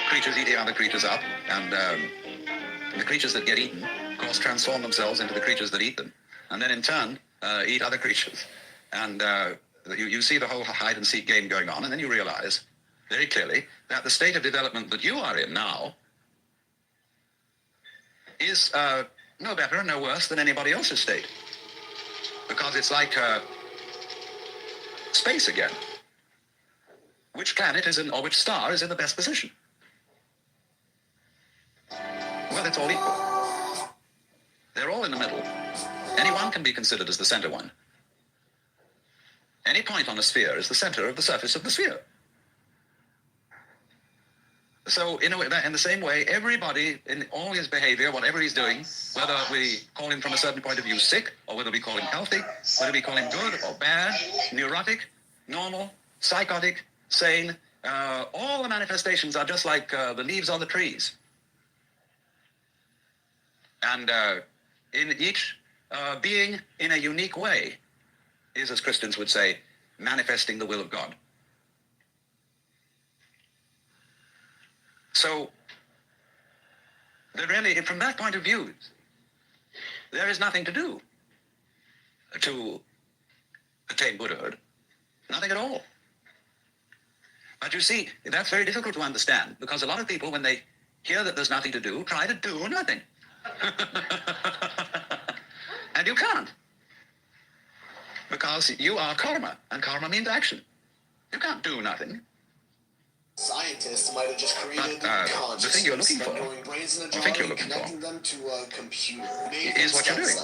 creatures eating other creatures up, and the creatures that get eaten, of course, transform themselves into the creatures that eat them, and then in turn eat other creatures. And you see the whole hide-and-seek game going on, and then you realize very clearly that the state of development that you are in now is no better and no worse than anybody else's state. Because it's like space again. Which planet is in, or which star is in the best position? Well, it's all equal. They're all in the middle. Any one can be considered as the center one. Any point on a sphere is the center of the surface of the sphere. So in the same way, everybody in all his behavior, whatever he's doing, whether we call him from a certain point of view sick, or whether we call him healthy, whether we call him good or bad, neurotic, normal, psychotic, sane, all the manifestations are just like the leaves on the trees. And in each being in a unique way is, as Christians would say, manifesting the will of God. So, really, from that point of view, there is nothing to do to attain Buddhahood. Nothing at all. But you see, that's very difficult to understand, because a lot of people, when they hear that there's nothing to do, try to do nothing. And you can't. Because you are karma, and karma means action. You can't do nothing. Scientists might have just created the thing you're looking for, connecting them to a computer. Is what you're doing.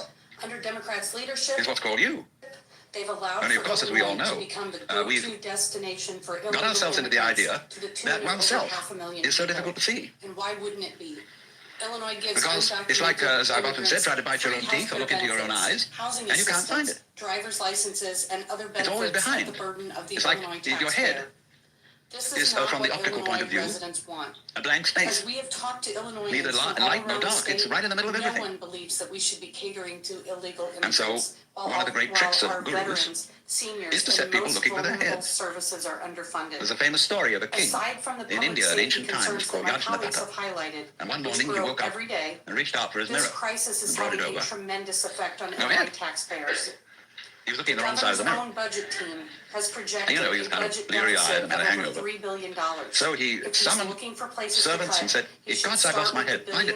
Under Democrats' leadership, is what's called you. They've allowed Only, of course, as we all know, to become the go-to destination for illegal got ourselves into the idea that of oneself 500,000 is so people. difficult to see. And why wouldn't it be? Illinois gives Because it's like, as I've often said, try to bite your own teeth or look into your own eyes, and you can't find it. Driver's licenses and other benefits. It's always behind. The burden of the It's Illinois like taxpayer. your head This is not from what the optical Illinois point of view, residents want. a blank space. As we have talked to Illinois, Neither light nor dark. It's right in the middle of everything. No one believes that we should be catering to illegal immigrants. And so, one of the great tricks of gurus seniors, is to set people looking for their heads. Services are underfunded. There's a famous story of a king in India in ancient times called Yajnadatha. And one morning he woke up and reached out for his mirror This crisis is and brought having it a over. tremendous effect on No Illinois head. taxpayers. He was looking at the wrong side of the mirror. Own budget team has projected He was a kind of budget bleary-eyed and had a deficit of hangover. over $3 billion. So he summoned servants and said, "If God's I've lost my head, find it."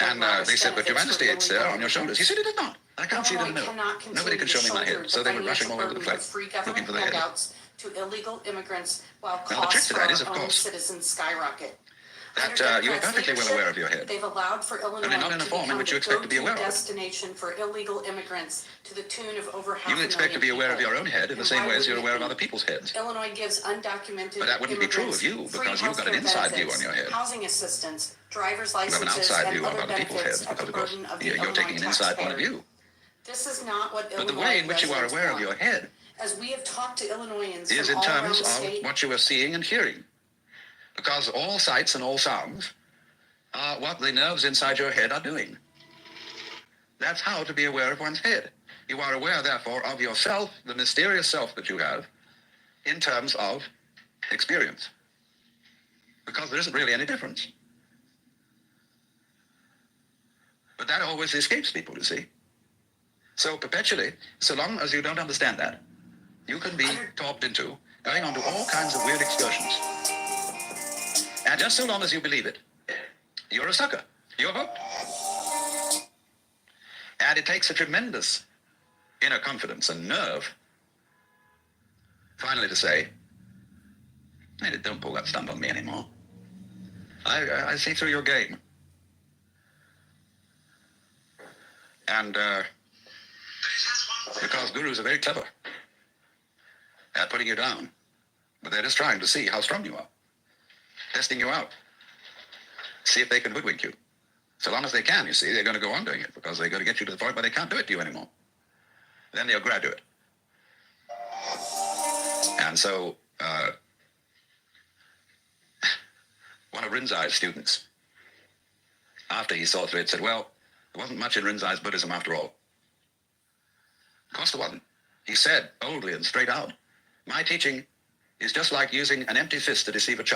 And they said, "But Your Majesty, it's there on your shoulders." He said, "It is not. I can't see it in the mirror. Nobody can show me my head." So they were rushing all over the place, looking for the head. To illegal immigrants, while Now, the trick costs to for that our is, of own course, citizens skyrocket. that you are perfectly well aware of your head. They've allowed for Illinois Only not in a to form in become which you the expect to be go-to aware of. destination for illegal immigrants to the tune of over half a You million expect to be aware of people. your own head in the And same why way as you're wouldn't aware it of be? other people's heads. Illinois gives undocumented But that wouldn't be true of immigrants you, free because you've got an healthcare inside view benefits, on your head. housing assistance, driver's You have an licenses, outside and view of other other people's benefits heads, at the because, of course, burden of the you're Illinois taking an inside point of taxpayer. view. This is not what But Illinois the way in which you are residents aware of want. your head As we have talked to Illinoisans is from in all around terms the of state, what you are seeing and hearing. Because all sights and all sounds are what the nerves inside your head are doing. That's how to be aware of one's head. You are aware, therefore, of yourself, the mysterious self that you have, in terms of experience. Because there isn't really any difference. But that always escapes people, you see. So perpetually, so long as you don't understand that, you can be talked into going on to all kinds of weird excursions. And just so long as you believe it, you're a sucker. You're hooked. And it takes a tremendous inner confidence and nerve finally to say, "Hey, don't pull that stunt on me anymore. I see through your game." And because gurus are very clever at putting you down, but they're just trying to see how strong you are, testing you out, see if they can hoodwink you. So long as they can, you see, they're going to go on doing it, because they're going to get you to the point where they can't do it to you anymore. Then they'll graduate. And so, one of Rinzai's students, after he saw through it, said, "Well, there wasn't much in Rinzai's Buddhism after all." Of course there wasn't. He said, boldly and straight out, "My teaching is just like using an empty fist to deceive a child."